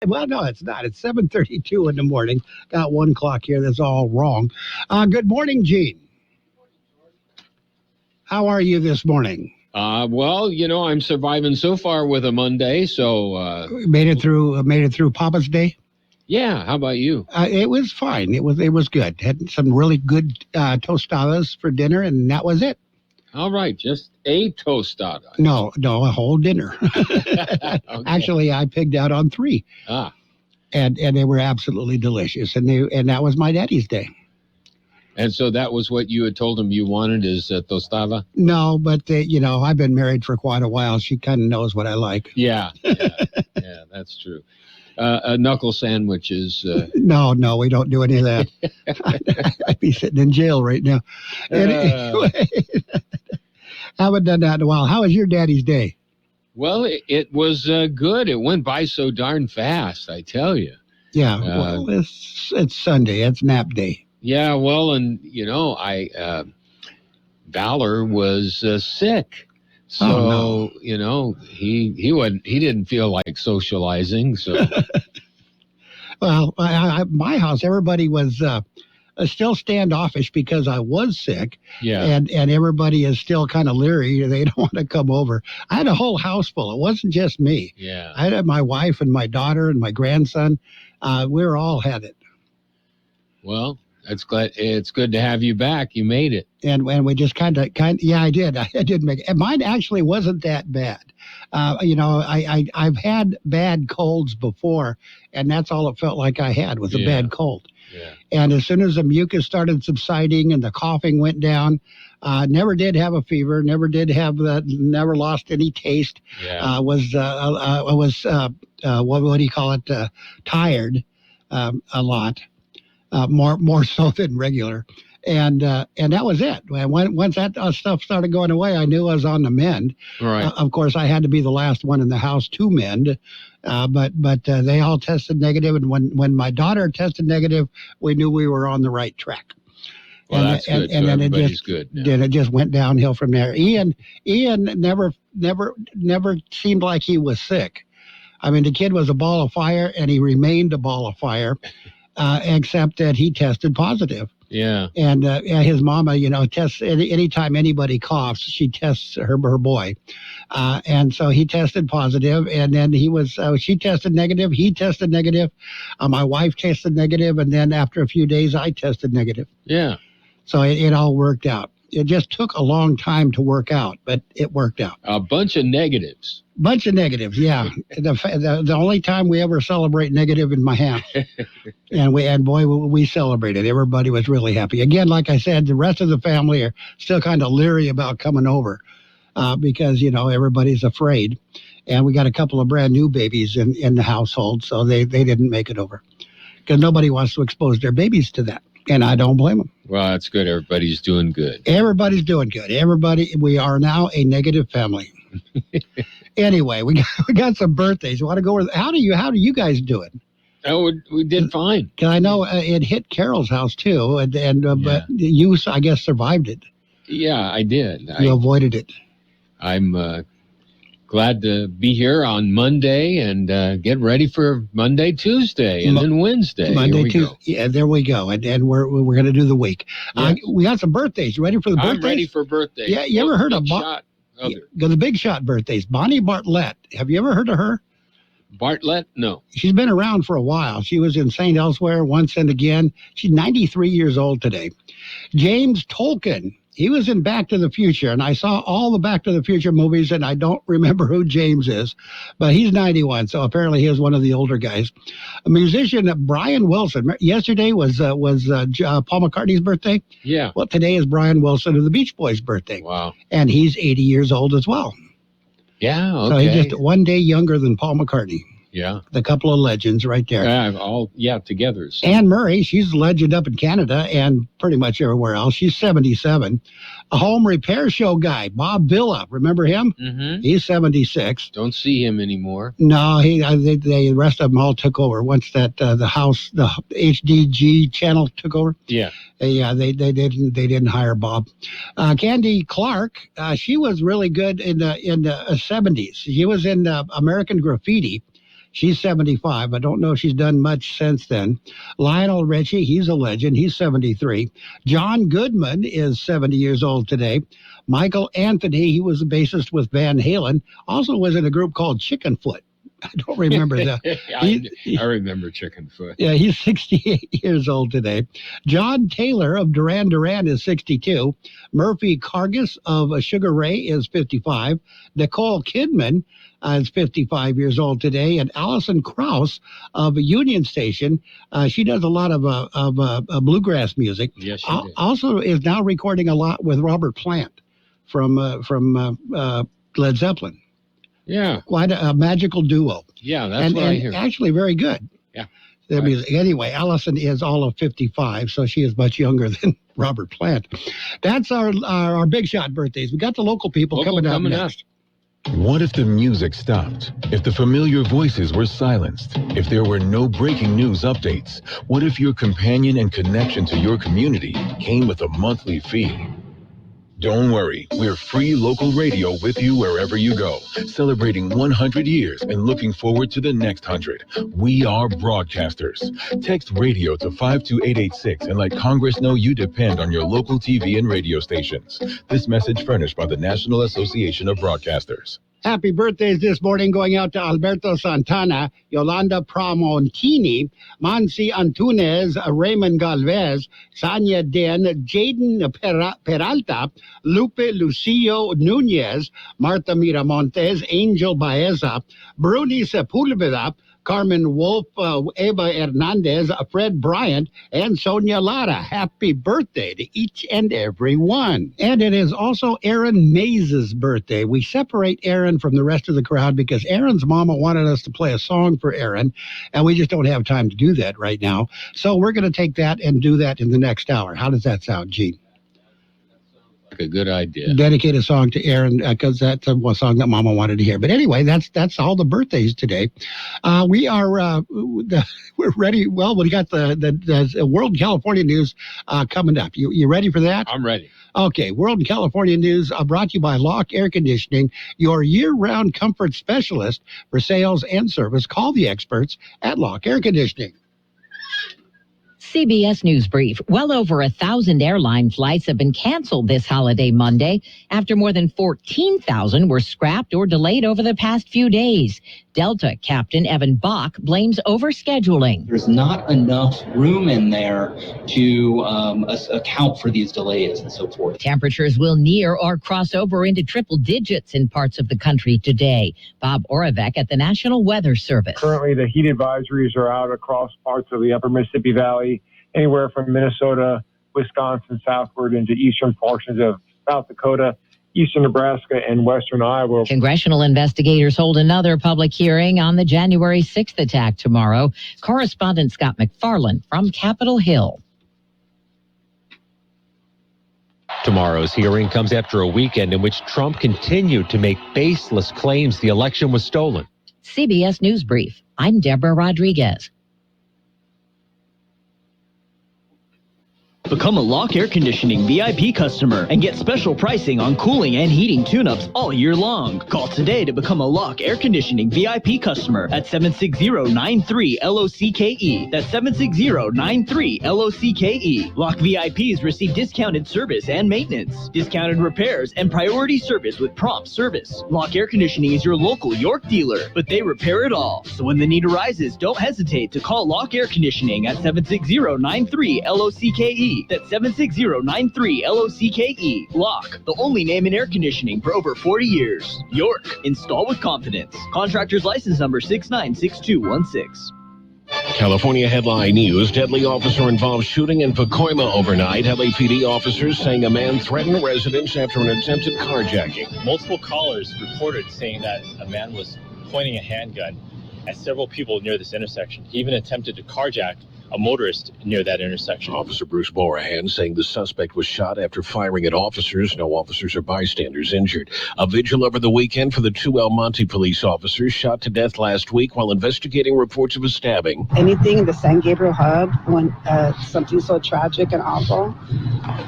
Well, no, it's not. It's 7:32 in the morning. Got one clock here. That's all wrong. Good morning, Gene. How are you this morning? Well, I'm surviving so far with a Monday, so Made it through Papa's Day. yeah. How about you? It was fine. It was good. Had some really good tostadas for dinner, and that was it. All right, just a tostada. No, a whole dinner. Okay. Actually, I pigged out on 3. And they were absolutely delicious, and that was my daddy's day. And so that was what you had told him you wanted, is tostada? No, but I've been married for quite a while. She kind of knows what I like. Yeah, that's true. Knuckle sandwiches. No, we don't do any of that. I'd be sitting in jail right now. Anyway, haven't done that in a while. How was your daddy's day? Well, it was good. It went by so darn fast, I tell you. Yeah, well, it's Sunday. It's nap day. Yeah, well, and Valor was sick, so he didn't feel like socializing. So, well, my house, everybody was still standoffish because I was sick. Yeah, and everybody is still kind of leery. They don't want to come over. I had a whole house full. It wasn't just me. Yeah, I had my wife and my daughter and my grandson. We all had it. Well, it's good to have you back. You made it. And we just kind of, yeah, I did. I did make it. And mine actually wasn't that bad. I've had bad colds before, and that's all it felt like I had was a bad cold. Yeah. And as soon as the mucus started subsiding and the coughing went down, never did have a fever, never lost any taste. Yeah. Was what do you call it? Tired a lot. More so than regular, and that was it. Once that stuff started going away, I knew I was on the mend. Right. Of course, I had to be the last one in the house to mend, but they all tested negative, and when my daughter tested negative, we knew we were on the right track. Well, that's good. And so then everybody's good now. Then it just went downhill from there. Ian never seemed like he was sick. I mean, the kid was a ball of fire, and he remained a ball of fire. Except that he tested positive. Yeah. And his mama, tests anytime anybody coughs, she tests her boy. And so he tested positive, and then she tested negative. He tested negative. My wife tested negative, and then after a few days, I tested negative. Yeah. So it all worked out. It just took a long time to work out, but it worked out. A bunch of negatives. Yeah. The only time we ever celebrate negative in my house. and we celebrated. Everybody was really happy. Again, like I said, the rest of the family are still kind of leery about coming over because, everybody's afraid. And we got a couple of brand new babies in the household, so they didn't make it over because nobody wants to expose their babies to that. And I don't blame them. Well, that's good. Everybody's doing good. Everybody's doing good. We are now a negative family. Anyway, we got some birthdays. You want to go over? How do you guys do it? Oh, we did fine. Because I know it hit Carol's house too, but you, I guess, survived it. Yeah, I did. You avoided it. I'm glad to be here on Monday and get ready for Monday, Tuesday, and then Wednesday. Monday, Tuesday. Yeah, there we go. And we're going to do the week. Yes. We got some birthdays. You ready for the birthdays? I'm ready for birthdays. Yeah, you ever heard of the Big Shot birthdays? Bonnie Bartlett. Have you ever heard of her? Bartlett? No. She's been around for a while. She was in St. Elsewhere once and again. She's 93 years old today. James Tolkien. He was in Back to the Future, and I saw all the Back to the Future movies, and I don't remember who James is, but he's 91, so apparently he was one of the older guys. A musician, Brian Wilson. Yesterday was Paul McCartney's birthday. Yeah. Well, today is Brian Wilson of the Beach Boys' birthday. Wow. And he's 80 years old as well. Yeah, okay. So he's just one day younger than Paul McCartney. Yeah. The couple of legends right there. Together. So. Anne Murray, she's a legend up in Canada and pretty much everywhere else. She's 77. A home repair show guy, Bob Villa. Remember him? Mm-hmm. He's 76. Don't see him anymore. No, the rest of them all took over once that the HDG channel took over. Yeah. They didn't hire Bob. Candy Clark, she was really good in the 70s. She was in American Graffiti. She's 75. I don't know if she's done much since then. Lionel Richie, he's a legend. He's 73. John Goodman is 70 years old today. Michael Anthony, he was the bassist with Van Halen, also was in a group called Chickenfoot. I don't remember that. I remember Chickenfoot. Yeah, he's 68 years old today. John Taylor of Duran Duran is 62. Murphy Cargus of Sugar Ray is 55. Nicole Kidman is 55 years old today. And Allison Krauss of Union Station, she does a lot of bluegrass music. Yes, she did. Also is now recording a lot with Robert Plant from Led Zeppelin. Yeah. Quite a magical duo. Yeah, that's what I hear. Actually very good. Yeah. Their music. Anyway, Allison is all of 55, so she is much younger than Robert Plant. That's our big shot birthdays. We got the local people coming up next. What if the music stopped? If the familiar voices were silenced? If there were no breaking news updates? What if your companion and connection to your community came with a monthly fee? Don't worry, we're free local radio with you wherever you go, celebrating 100 years and looking forward to the next 100. We are broadcasters. Text radio to 52886 and let Congress know you depend on your local TV and radio stations. This message furnished by the National Association of Broadcasters. Happy birthdays this morning going out to Alberto Santana, Yolanda Pramontini, Mansi Antunes, Raymond Galvez, Sanya Den, Jaden Peralta, Lupe Lucio Nunez, Martha Miramontes, Angel Baeza, Bruni Sepulveda, Carmen Wolf, Eva Hernandez, Fred Bryant, and Sonia Lara. Happy birthday to each and every one. And it is also Aaron Mays' birthday. We separate Aaron from the rest of the crowd because Aaron's mama wanted us to play a song for Aaron, and we just don't have time to do that right now. So we're going to take that and do that in the next hour. How does that sound, Gene? A good idea. Dedicate a song to Aaron because that's a song that Mama wanted to hear. But anyway, that's all the birthdays today. We're ready. Well, we got the World California News coming up. You ready for that? I'm ready. Okay, World California News brought to you by Lock Air Conditioning, your year-round comfort specialist for sales and service. Call the experts at Lock Air Conditioning. CBS News Brief. Well over 1,000 airline flights have been canceled this holiday Monday after more than 14,000 were scrapped or delayed over the past few days. Delta Captain Evan Bach blames overscheduling. There's not enough room in there to account for these delays and so forth. Temperatures will near or cross over into triple digits in parts of the country today. Bob Oravec at the National Weather Service. Currently, the heat advisories are out across parts of the upper Mississippi Valley, anywhere from Minnesota, Wisconsin, southward into eastern portions of South Dakota, eastern Nebraska, and western Iowa. Congressional investigators hold another public hearing on the January 6th attack tomorrow. Correspondent Scott McFarland from Capitol Hill. Tomorrow's hearing comes after a weekend in which Trump continued to make baseless claims the election was stolen. CBS News Brief. I'm Deborah Rodriguez. Become a Lock Air Conditioning VIP customer and get special pricing on cooling and heating tune-ups all year long. Call today to become a Lock Air Conditioning VIP customer at 760-93-LOCKE. That's 760-93-LOCKE. Lock VIPs receive discounted service and maintenance, discounted repairs, and priority service with prompt service. Lock Air Conditioning is your local York dealer, but they repair it all. So when the need arises, don't hesitate to call Lock Air Conditioning at 760-93-LOCKE. That's 760-93-LOCKE. Lock, the only name in air conditioning for over 40 years. York, install with confidence. Contractor's license number 696216. California headline news. Deadly officer-involved shooting in Pacoima overnight. LAPD officers saying a man threatened residents after an attempted carjacking. Multiple callers reported saying that a man was pointing a handgun at several people near this intersection. He even attempted to carjack a motorist near that intersection. Officer Bruce Borahan saying the suspect was shot after firing at officers. No officers or bystanders injured. A vigil over the weekend for the two El Monte police officers shot to death last week while investigating reports of a stabbing. Anything in the San Gabriel hub, when something so tragic and awful,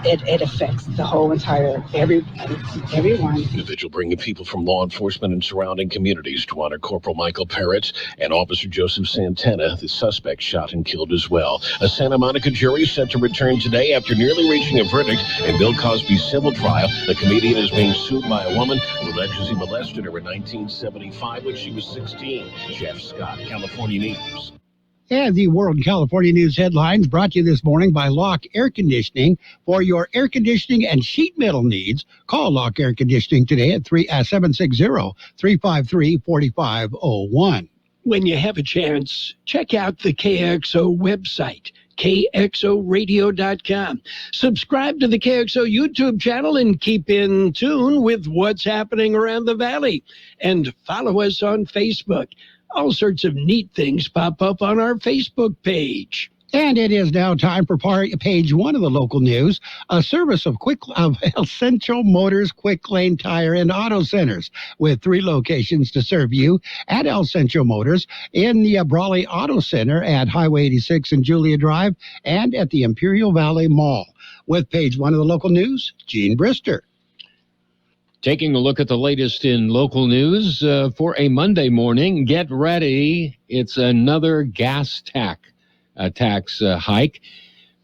it affects the whole entire, everyone. The vigil bringing people from law enforcement and surrounding communities to honor Corporal Michael Peretz. and Officer Joseph Santana, the suspect, shot and killed as well. A Santa Monica jury set to return today after nearly reaching a verdict in Bill Cosby's civil trial. The comedian is being sued by a woman who alleges he molested her in 1975 when she was 16. Jeff Scott, California News. And the World in California News headlines brought to you this morning by Locke Air Conditioning. For your air conditioning and sheet metal needs, call Locke Air Conditioning today at 760-353-4501. When you have a chance, check out the KXO website, kxoradio.com. Subscribe to the KXO YouTube channel and keep in tune with what's happening around the valley. And follow us on Facebook. All sorts of neat things pop up on our Facebook page. And it is now time for page one of the local news, a service of El Centro Motors Quick Lane Tire and Auto Centers, with 3 locations to serve you at El Centro Motors, in the Brawley Auto Center at Highway 86 and Julia Drive, and at the Imperial Valley Mall. With page one of the local news, Gene Bister. Taking a look at the latest in local news for a Monday morning. Get ready. It's another gas tax hike.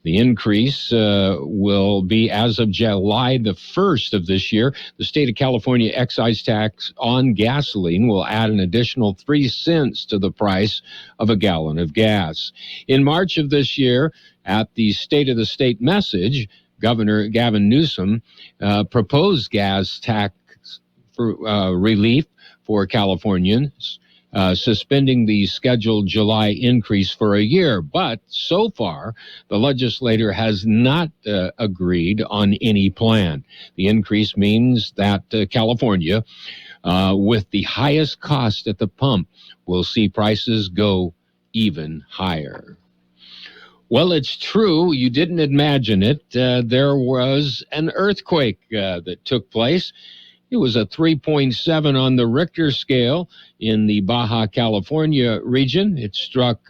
The increase will be as of July the 1st of this year. The state of California excise tax on gasoline will add an additional 3 cents to the price of a gallon of gas. In March of this year, at the State of the State message, Governor Gavin Newsom proposed gas tax for relief for Californians, suspending the scheduled July increase for a year. But so far, the legislature has not agreed on any plan. The increase means that California, with the highest cost at the pump, will see prices go even higher. Well, it's true. You didn't imagine it. There was an earthquake that took place. It was a 3.7 on the Richter scale in the Baja California region. It struck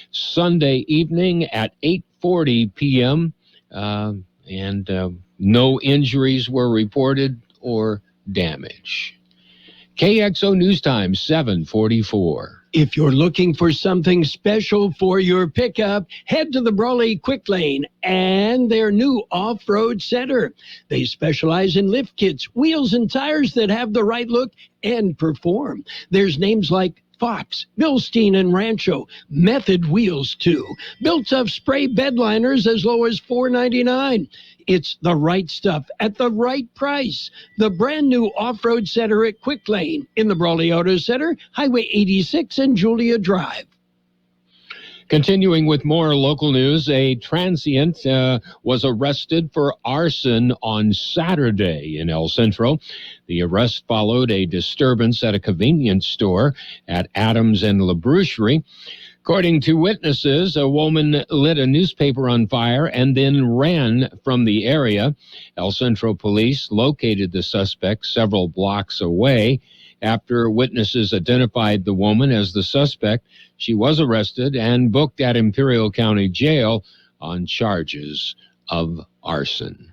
Sunday evening at 8:40 p.m., and no injuries were reported or damage. KXO News Time, 7:44. If you're looking for something special for your pickup, head to the Brawley Quick Lane and their new off-road center. They specialize in lift kits, wheels, and tires that have the right look and perform. There's names like Fox, Bilstein, and Rancho. Method wheels, too. Built-up spray bed liners as low as $4.99. It's the right stuff at the right price. The brand new off-road center at Quick Lane in the Brawley Auto Center, Highway 86 and Julia Drive. Continuing with more local news, a transient was arrested for arson on Saturday in El Centro. The arrest followed a disturbance at a convenience store at Adams and La Brucherie. According to witnesses, a woman lit a newspaper on fire and then ran from the area. El Centro police located the suspect several blocks away. After witnesses identified the woman as the suspect, she was arrested and booked at Imperial County Jail on charges of arson.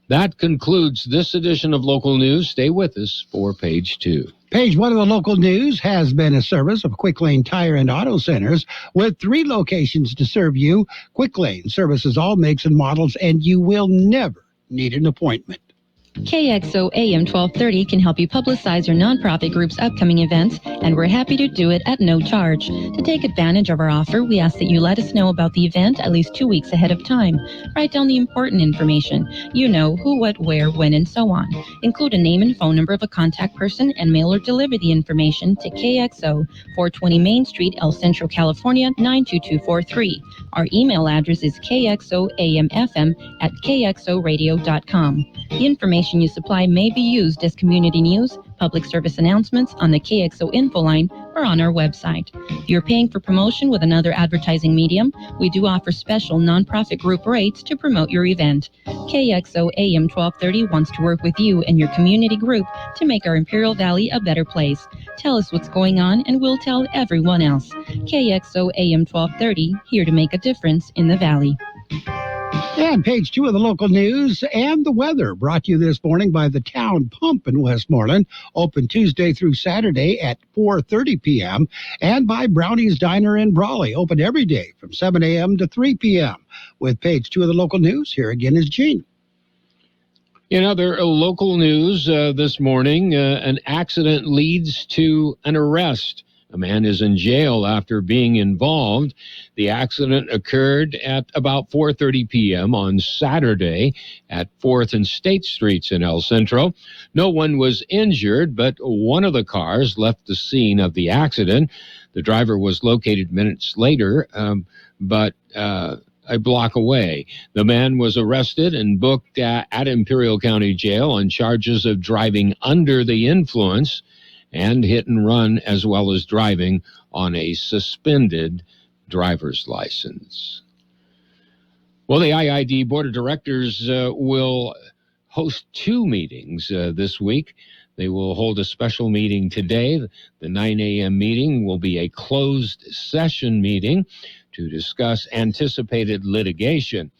That concludes this edition of Local News. Stay with us for page 2. Page one of the local news has been a service of Quick Lane Tire and Auto Centers, with 3 locations to serve you. Quick Lane services all makes and models, and you will never need an appointment. KXO AM 1230 can help you publicize your nonprofit group's upcoming events, and we're happy to do it at no charge. To take advantage of our offer, we ask that you let us know about the event at least 2 weeks ahead of time. Write down the important information. You know, who, what, where, when, and so on. Include a name and phone number of a contact person, and mail or deliver the information to KXO, 420 Main Street, El Centro, California, 92243. Our email address is kxoamfm@kxoradio.com. The information you supply may be used as community news, public service announcements on the KXO info line, or on our website. If you're paying for promotion with another advertising medium, we do offer special nonprofit group rates to promote your event. KXO AM 1230 wants to work with you and your community group to make our Imperial Valley a better place. Tell us what's going on and we'll tell everyone else. KXO AM 1230, here to make a difference in the Valley. And page 2 of the local news and the weather brought to you this morning by the Town Pump in Westmoreland, open Tuesday through Saturday at 4:30 p.m. and by Brownie's Diner in Brawley, open every day from 7 a.m. to 3 p.m. With page 2 of the local news, here again is Gene. In other local news this morning, an accident leads to an arrest. A man is in jail after being involved. The accident occurred at about 4:30 p.m. on Saturday at 4th and State Streets in El Centro. No one was injured, but one of the cars left the scene of the accident. The driver was located minutes later, but a block away. The man was arrested and booked at Imperial County Jail on charges of driving under the influence and hit and run, as well as driving on a suspended driver's license. Well, the IID Board of Directors will host 2 meetings this week. They will hold a special meeting today. The 9 a.m. meeting will be a closed session meeting to discuss anticipated litigation.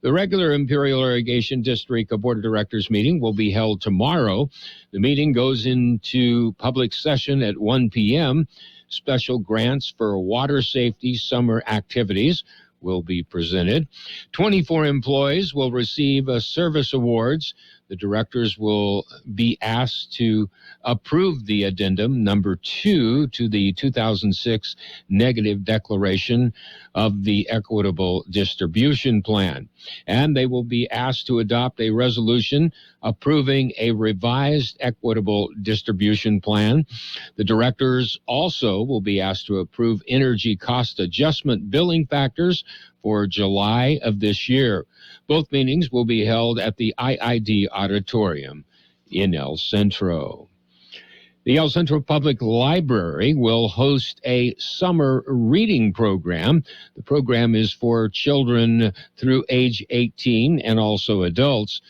The regular Imperial Irrigation District Board of Directors meeting will be held tomorrow. The meeting goes into public session at 1 p.m. Special grants for water safety summer activities will be presented. 24 employees will receive service awards. The directors will be asked to approve the addendum number 2 to the 2006 negative declaration of the Equitable Distribution Plan. And they will be asked to adopt a resolution approving a revised Equitable Distribution Plan. The directors also will be asked to approve energy cost adjustment billing factors for July of this year. Both meetings will be held at the IID Auditorium in El Centro. The El Centro Public Library will host a summer reading program. The program is for children through age 18 and also adults.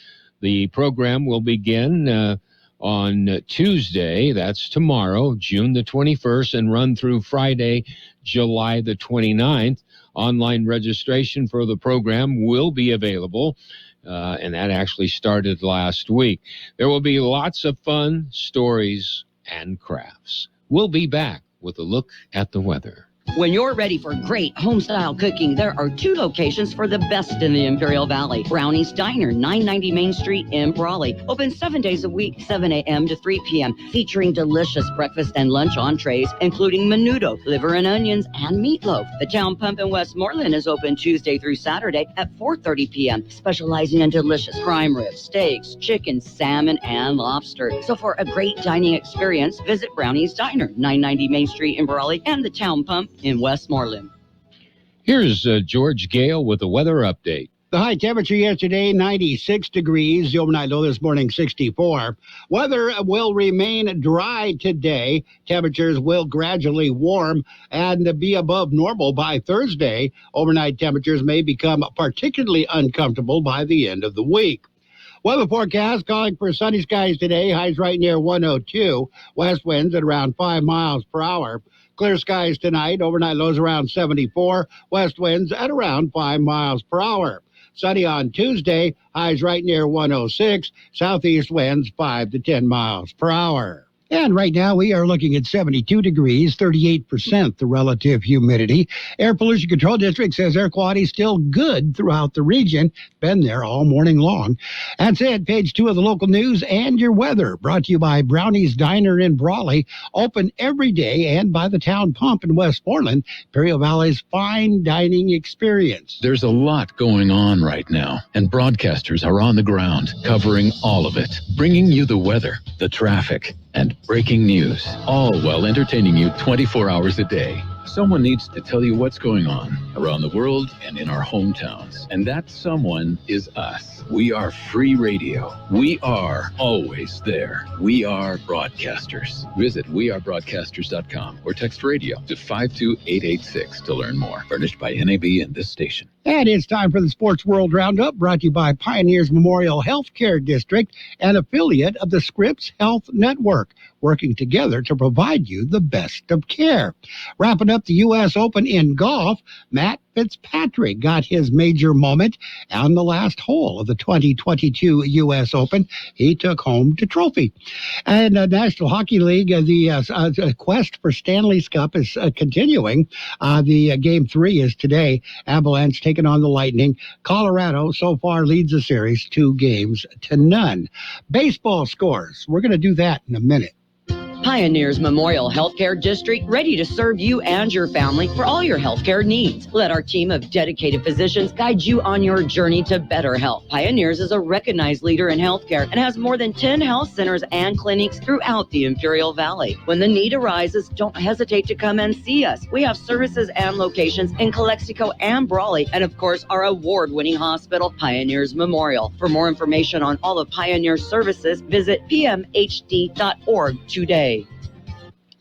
The program will begin on Tuesday, that's tomorrow, June the 21st, and run through Friday, July the 29th. Online registration for the program will be available, and that actually started last week. There will be lots of fun, stories, and crafts. We'll be back with a look at the weather. When you're ready for great home-style cooking, there are 2 locations for the best in the Imperial Valley. Brownie's Diner, 990 Main Street in Brawley. Open 7 days a week, 7 a.m. to 3 p.m., featuring delicious breakfast and lunch entrees, including menudo, liver and onions, and meatloaf. The Town Pump in Westmoreland is open Tuesday through Saturday at 4:30 p.m., specializing in delicious prime ribs, steaks, chicken, salmon, and lobster. So for a great dining experience, visit Brownie's Diner, 990 Main Street in Brawley, and the Town Pump in Westmoreland. Here's George Gale with the weather update. The high temperature yesterday, 96 degrees. The overnight low this morning, 64. Weather will remain dry today. Temperatures will gradually warm and be above normal by Thursday. Overnight temperatures may become particularly uncomfortable by the end of the week. Weather forecast calling for sunny skies today. Highs right near 102. West winds at around 5 miles per hour. Clear skies tonight. Overnight lows around 74. West winds at around 5 miles per hour. Sunny on Tuesday. Highs right near 106. Southeast winds 5 to 10 miles per hour. And right now we are looking at 72 degrees, 38% the relative humidity. Air Pollution Control District says air quality is still good throughout the region. Been there all morning long. That's it. Page 2 of the local news and your weather. Brought to you by Brownie's Diner in Brawley. Open every day and by the Town Pump in Westmoreland. Imperial Valley's fine dining experience. There's a lot going on right now, and broadcasters are on the ground covering all of it, bringing you the weather, the traffic, and breaking news, all while entertaining you 24 hours a day. Someone needs to tell you what's going on around the world and in our hometowns. And that someone is us. We are free radio. We are always there. We are broadcasters. Visit wearebroadcasters.com or text radio to 52886 to learn more. Furnished by NAB and this station. And it's time for the Sports World Roundup, brought to you by Pioneers Memorial Healthcare District, an affiliate of the Scripps Health Network, working together to provide you the best of care. Wrapping up up the U.S. Open in golf, Matt Fitzpatrick got his major moment on the last hole of the 2022 U.S. Open. He took home the trophy. And National Hockey League, the quest for Stanley's Cup is continuing. The Game 3 is today. Avalanche taking on the Lightning. Colorado so far leads the series 2-0. Baseball scores. We're going to do that in a minute. Pioneers Memorial Healthcare District, ready to serve you and your family for all your healthcare needs. Let our team of dedicated physicians guide you on your journey to better health. Pioneers is a recognized leader in healthcare and has more than 10 health centers and clinics throughout the Imperial Valley. When the need arises, don't hesitate to come and see us. We have services and locations in Calexico and Brawley, and of course, our award-winning hospital, Pioneers Memorial. For more information on all of Pioneer's services, visit pmhd.org today.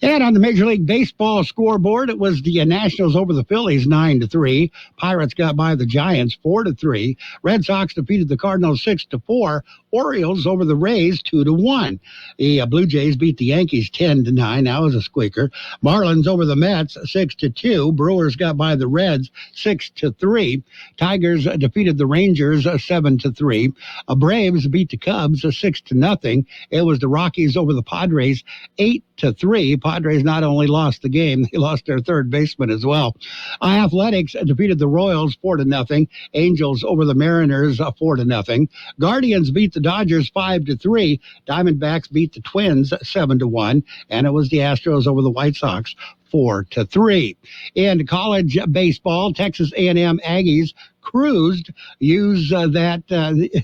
And on the Major League Baseball scoreboard, it was the Nationals over the Phillies 9-3. Pirates got by the Giants 4-3. Red Sox defeated the Cardinals 6-4. Orioles over the Rays 2-1. The Blue Jays beat the Yankees 10-9. That was a squeaker. Marlins over the Mets 6-2. Brewers got by the Reds 6-3. Tigers defeated the Rangers 7-3. Braves beat the Cubs 6-0. It was the Rockies over the Padres 8-3. Padres not only lost the game, they lost their third baseman as well. Athletics defeated the Royals 4-0. Angels over the Mariners 4-0. Guardians beat the Dodgers 5-3. Diamondbacks beat the Twins 7-1. And it was the Astros over the White Sox 4-3. In college baseball, Texas A&M Aggies cruised, used that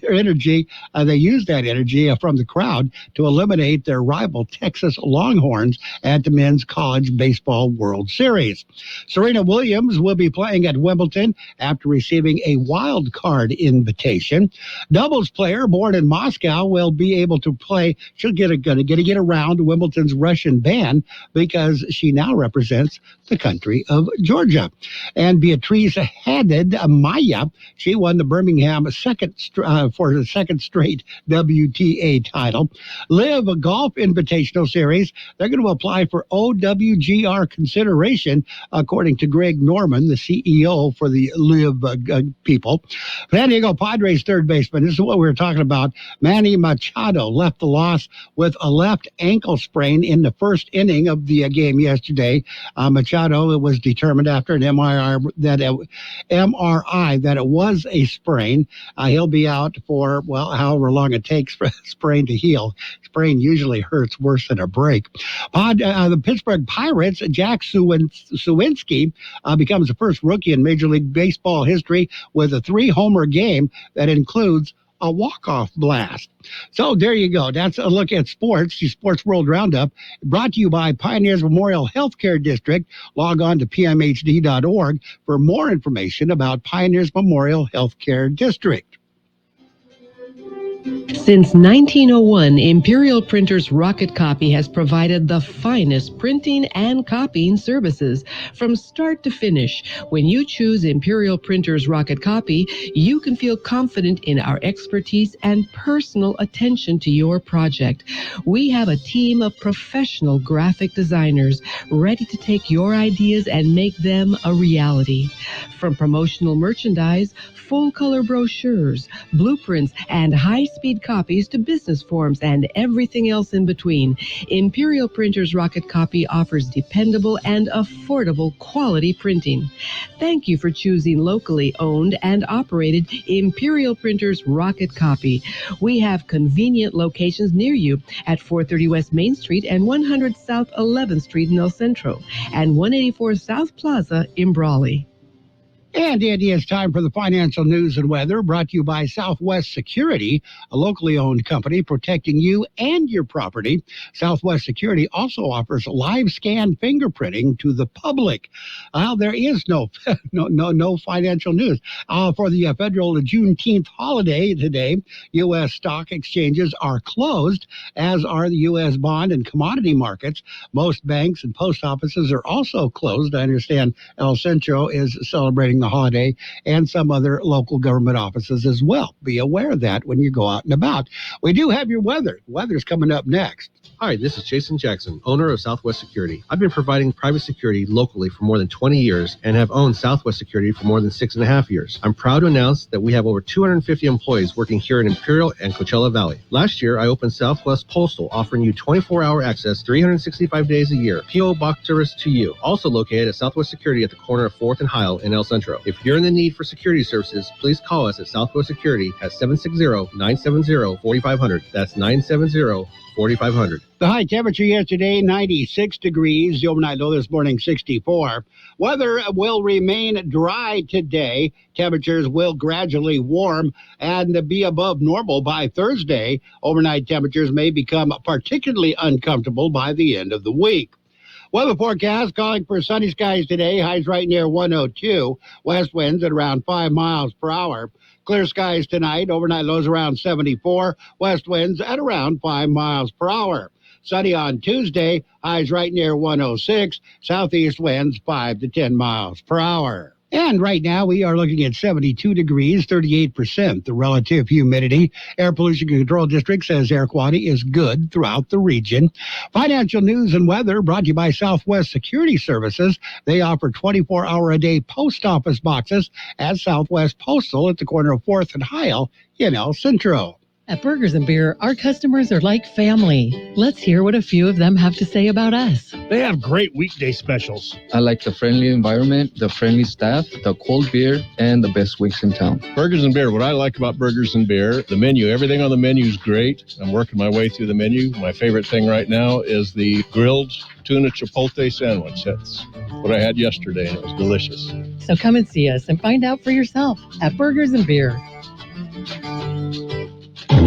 energy. They used that energy from the crowd to eliminate their rival Texas Longhorns at the Men's College Baseball World Series. Serena Williams will be playing at Wimbledon after receiving a wild card invitation. Doubles player born in Moscow will be able to play. She'll get around Wimbledon's Russian ban because she now represents the country of Georgia. And Beatrice headed Maya. She won the Birmingham for the second straight WTA title. Live Golf Invitational Series. They're going to apply for OWGR consideration, according to Greg Norman, the CEO for the Live people. San Diego Padres third baseman. This is what we were talking about. Manny Machado left the loss with a left ankle sprain in the first inning of the game yesterday. Machado, it was determined after an MRI that it was a sprain. He'll be out for, however long it takes for a sprain to heal. Sprain usually hurts worse than a break. The Pittsburgh Pirates, Jack Suwinski, becomes the first rookie in Major League Baseball history with a 3-homer game that includes a walk-off blast. So there you go. That's a look at sports, the Sports World Roundup, brought to you by Pioneers Memorial Healthcare District. Log on to pmhd.org for more information about Pioneers Memorial Healthcare District. Since 1901, Imperial Printers Rocket Copy has provided the finest printing and copying services from start to finish. When you choose Imperial Printers Rocket Copy, you can feel confident in our expertise and personal attention to your project. We have a team of professional graphic designers ready to take your ideas and make them a reality. From promotional merchandise, full-color brochures, blueprints, and high-speed copies to business forms and everything else in between, Imperial Printers Rocket Copy offers dependable and affordable quality printing. Thank you for choosing locally owned and operated Imperial Printers Rocket Copy. We have convenient locations near you at 430 West Main Street and 100 South 11th Street in El Centro and 184 South Plaza in Brawley. And it is time for the financial news and weather, brought to you by Southwest Security, a locally owned company protecting you and your property. Southwest Security also offers live scan fingerprinting to the public. There is no financial news. For the federal Juneteenth holiday today, U.S. stock exchanges are closed, as are the U.S. bond and commodity markets. Most banks and post offices are also closed. I understand El Centro is celebrating the holiday, and some other local government offices as well. Be aware of that when you go out and about. We do have your weather. Weather's coming up next. Hi, this is Jason Jackson, owner of Southwest Security. I've been providing private security locally for more than 20 years and have owned Southwest Security for more than 6.5 years. I'm proud to announce that we have over 250 employees working here in Imperial and Coachella Valley. Last year, I opened Southwest Postal, offering you 24-hour access 365 days a year. P.O. Box service to you. Also located at Southwest Security at the corner of 4th and Heil in El Centro. If you're in the need for security services, please call us at Southwest Security at 760-970-4500. That's 970-4500. The high temperature yesterday, 96 degrees. The overnight low this morning, 64. Weather will remain dry today. Temperatures will gradually warm and be above normal by Thursday. Overnight temperatures may become particularly uncomfortable by the end of the week. Weather forecast calling for sunny skies today. Highs right near 102. West winds at around 5 miles per hour. Clear skies tonight. Overnight lows around 74. West winds at around 5 miles per hour. Sunny on Tuesday. Highs right near 106. Southeast winds 5 to 10 miles per hour. And right now we are looking at 72 degrees, 38% the relative humidity. Air Pollution Control District says air quality is good throughout the region. Financial news and weather brought to you by Southwest Security Services. They offer 24-hour-a-day post office boxes at Southwest Postal at the corner of 4th and Heil in El Centro. At Burgers and Beer, our customers are like family. Let's hear what a few of them have to say about us. They have great weekday specials. I like the friendly environment, the friendly staff, the cold beer, and the best wings in town. Burgers and Beer, what I like about Burgers and Beer, the menu, everything on the menu is great. I'm working my way through the menu. My favorite thing right now is the grilled tuna chipotle sandwich. That's what I had yesterday, and it was delicious. So come and see us and find out for yourself at Burgers and Beer.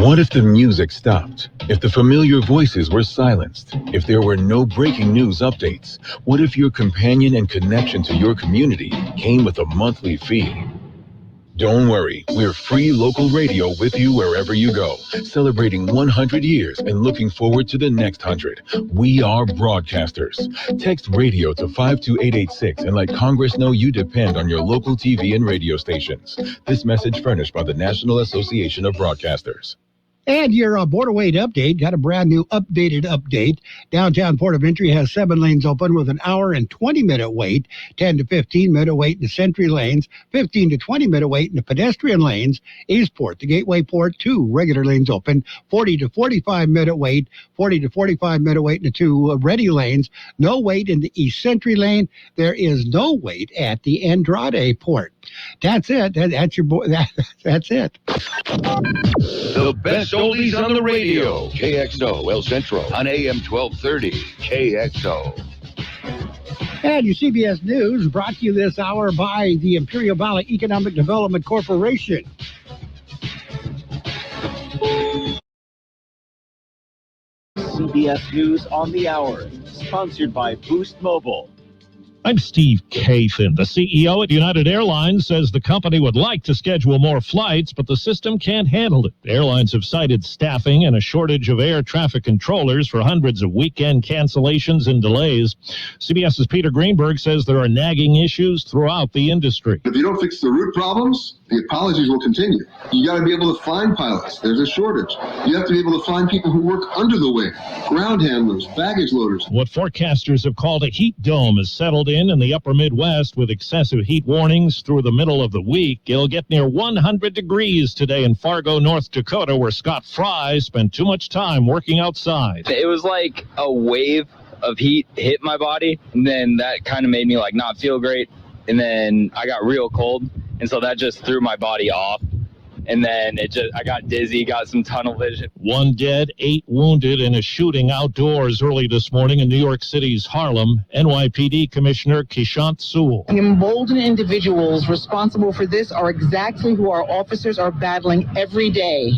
What if the music stopped? If the familiar voices were silenced? If there were no breaking news updates? What if your companion and connection to your community came with a monthly fee? Don't worry, we're free local radio with you wherever you go, celebrating 100 years and looking forward to the next 100. We are broadcasters. Text radio to 52886 and let Congress know you depend on your local TV and radio stations. This message furnished by the National Association of Broadcasters. And your border wait update, got a brand new updated update. Downtown Port of Entry has 7 lanes open with an hour and 20-minute wait, 10 to 15-minute wait in the Sentry lanes, 15 to 20-minute wait in the pedestrian lanes. Eastport, the Gateway Port, 2 regular lanes open, 40 to 45-minute wait, 40 to 45-minute wait in the 2 ready lanes. No wait in the East Sentry lane. There is no wait at the Andrade Port. That's it. That's your that's it. The best oldies on the radio. KXO El Centro on AM 1230. KXO. And your CBS News brought to you this hour by the Imperial Valley Economic Development Corporation. CBS News on the Hour, sponsored by Boost Mobile. I'm Steve Kathan. The CEO at United Airlines says the company would like to schedule more flights, but the system can't handle it. The airlines have cited staffing and a shortage of air traffic controllers for hundreds of weekend cancellations and delays. CBS's Peter Greenberg says there are nagging issues throughout the industry. If you don't fix the root problems, the apologies will continue. You got to be able to find pilots. There's a shortage. You have to be able to find people who work under the wing, ground handlers, baggage loaders. What forecasters have called a heat dome has settled in the upper Midwest with excessive heat warnings through the middle of the week. It'll get near 100 degrees today in Fargo, North Dakota, where Scott Fry spent too much time working outside. It was like a wave of heat hit my body, and then that kind of made me not feel great. And then I got real cold, and so that just threw my body off. And then I got dizzy, got some tunnel vision. 1 dead, 8 wounded in a shooting outdoors early this morning in New York City's Harlem. NYPD Commissioner Kishant Sewell. The emboldened individuals responsible for this are exactly who our officers are battling every day.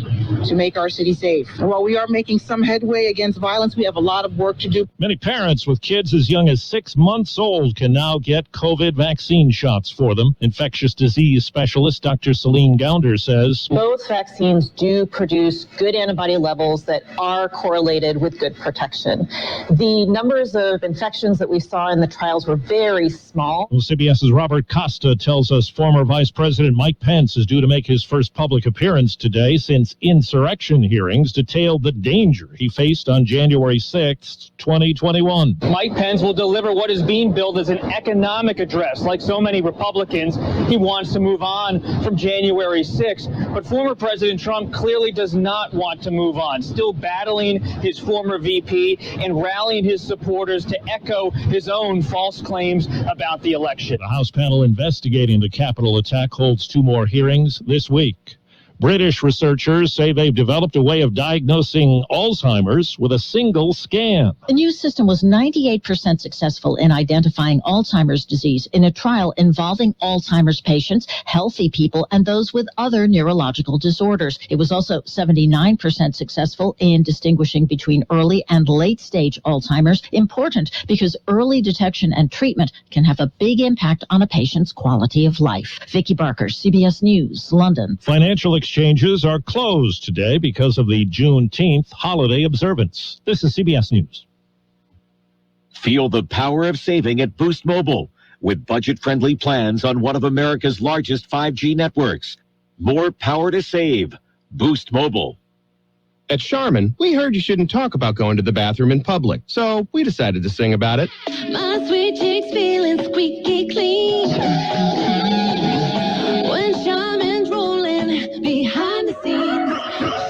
to make our city safe. And while we are making some headway against violence, we have a lot of work to do. Many parents with kids as young as 6 months old can now get COVID vaccine shots for them. Infectious disease specialist Dr. Celine Gounder says both vaccines do produce good antibody levels that are correlated with good protection. The numbers of infections that we saw in the trials were very small. Well, CBS's Robert Costa tells us former Vice President Mike Pence is due to make his first public appearance today since insurrection hearings detailed the danger he faced on January 6th, 2021. Mike Pence will deliver what is being billed as an economic address. Like so many Republicans, he wants to move on from January 6th. But former President Trump clearly does not want to move on, still battling his former VP and rallying his supporters to echo his own false claims about the election. The House panel investigating the Capitol attack holds 2 more hearings this week. British researchers say they've developed a way of diagnosing Alzheimer's with a single scan. The new system was 98% successful in identifying Alzheimer's disease in a trial involving Alzheimer's patients, healthy people, and those with other neurological disorders. It was also 79% successful in distinguishing between early and late-stage Alzheimer's, important because early detection and treatment can have a big impact on a patient's quality of life. Vicky Barker, CBS News, London. Financial exchanges are closed today because of the Juneteenth holiday observance. This is CBS News. Feel the power of saving at Boost Mobile with budget-friendly plans on one of America's largest 5G networks. More power to save. Boost Mobile. At Charmin, we heard you shouldn't talk about going to the bathroom in public, so we decided to sing about it. My sweet cheeks feeling squeaky clean. When Charmin's rolling behind the scenes,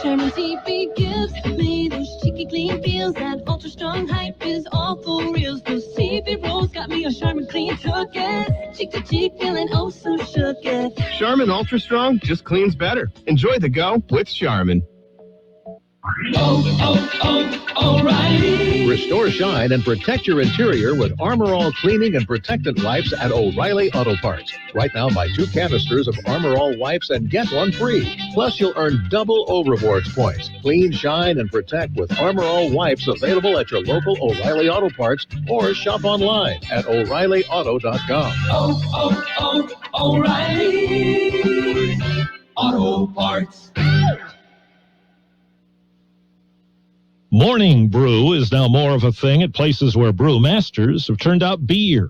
Charmin TV gives me those cheeky clean feels. That ultra strong hype is all for real. Those TV rolls got me a Charmin clean took. Cheek to cheek, feeling oh so shook. Charmin Ultra Strong just cleans better. Enjoy the go with Charmin. O'Reilly. Restore shine and protect your interior with Armor All cleaning and protectant wipes at O'Reilly Auto Parts. Right now, buy 2 canisters of Armor All wipes and get 1 free. Plus, you'll earn double O-Rewards points. Clean, shine, and protect with Armor All wipes available at your local O'Reilly Auto Parts or shop online at O'ReillyAuto.com. O'Reilly Auto Parts. Morning brew is now more of a thing at places where brewmasters have turned out beer.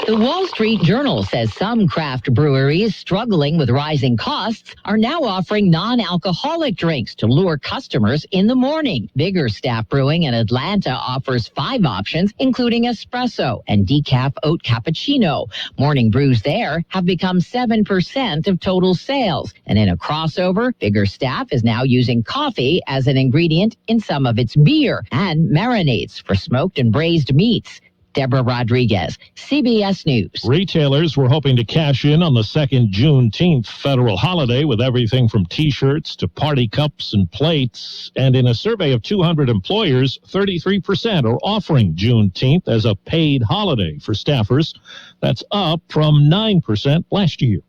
The Wall Street Journal says some craft breweries struggling with rising costs are now offering non-alcoholic drinks to lure customers in the morning. Bigger Staff Brewing in Atlanta offers 5 options, including espresso and decaf oat cappuccino. Morning brews there have become 7% of total sales. And in a crossover, Bigger Staff is now using coffee as an ingredient in some of its beer and marinades for smoked and braised meats. Deborah Rodriguez, CBS News. Retailers were hoping to cash in on the second Juneteenth federal holiday with everything from T-shirts to party cups and plates. And in a survey of 200 employers, 33% are offering Juneteenth as a paid holiday for staffers. That's up from 9% last year.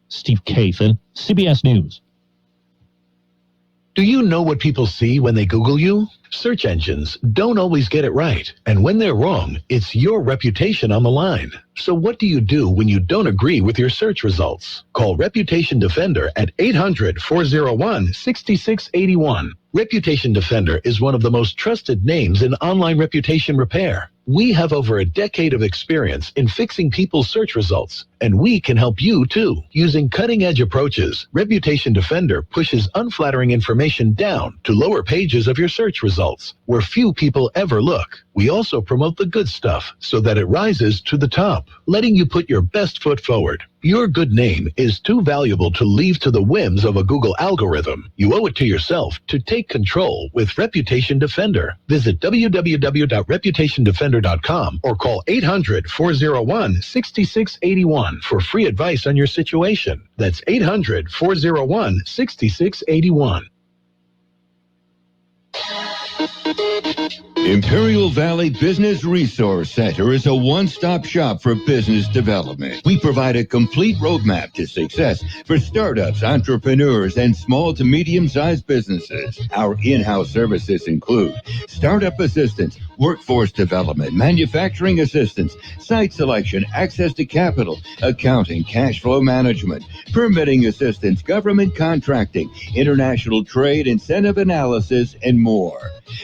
Steve Kathan, CBS News. Do you know what people see when they Google you? Search engines don't always get it right. And when they're wrong, it's your reputation on the line. So what do you do when you don't agree with your search results? Call Reputation Defender at 800-401-6681. Reputation Defender is one of the most trusted names in online reputation repair. We have over a decade of experience in fixing people's search results, and we can help you too. Using cutting-edge approaches, Reputation Defender pushes unflattering information down to lower pages of your search results, where few people ever look. We also promote the good stuff so that it rises to the top, letting you put your best foot forward. Your good name is too valuable to leave to the whims of a Google algorithm. You owe it to yourself to take control with Reputation Defender. Visit www.reputationdefender.com or call 800-401-6681 for free advice on your situation. That's 800-401-6681. Imperial Valley Business Resource Center is a one-stop shop for business development. We provide a complete roadmap to success for startups, entrepreneurs, and small to medium-sized businesses. Our in-house services include startup assistance, workforce development, manufacturing assistance, site selection, access to capital, accounting, cash flow management, permitting assistance, government contracting, international trade, incentive analysis, and more.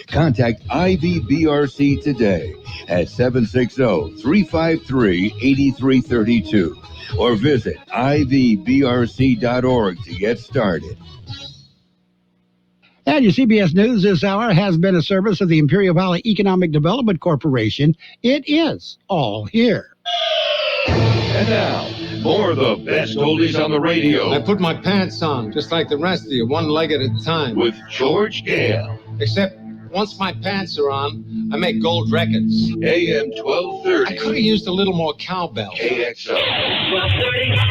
Contact IVBRC today at 760-353-8332 or visit ivbrc.org to get started. And your CBS News this hour has been a service of the Imperial Valley Economic Development Corporation. It is all here. And now, more of the best oldies on the radio. I put my pants on, just like the rest of you, one leg at a time. With George Gale. Except, once my pants are on, I make gold records. AM 1230. I could have used a little more cowbell. KXO. 1230.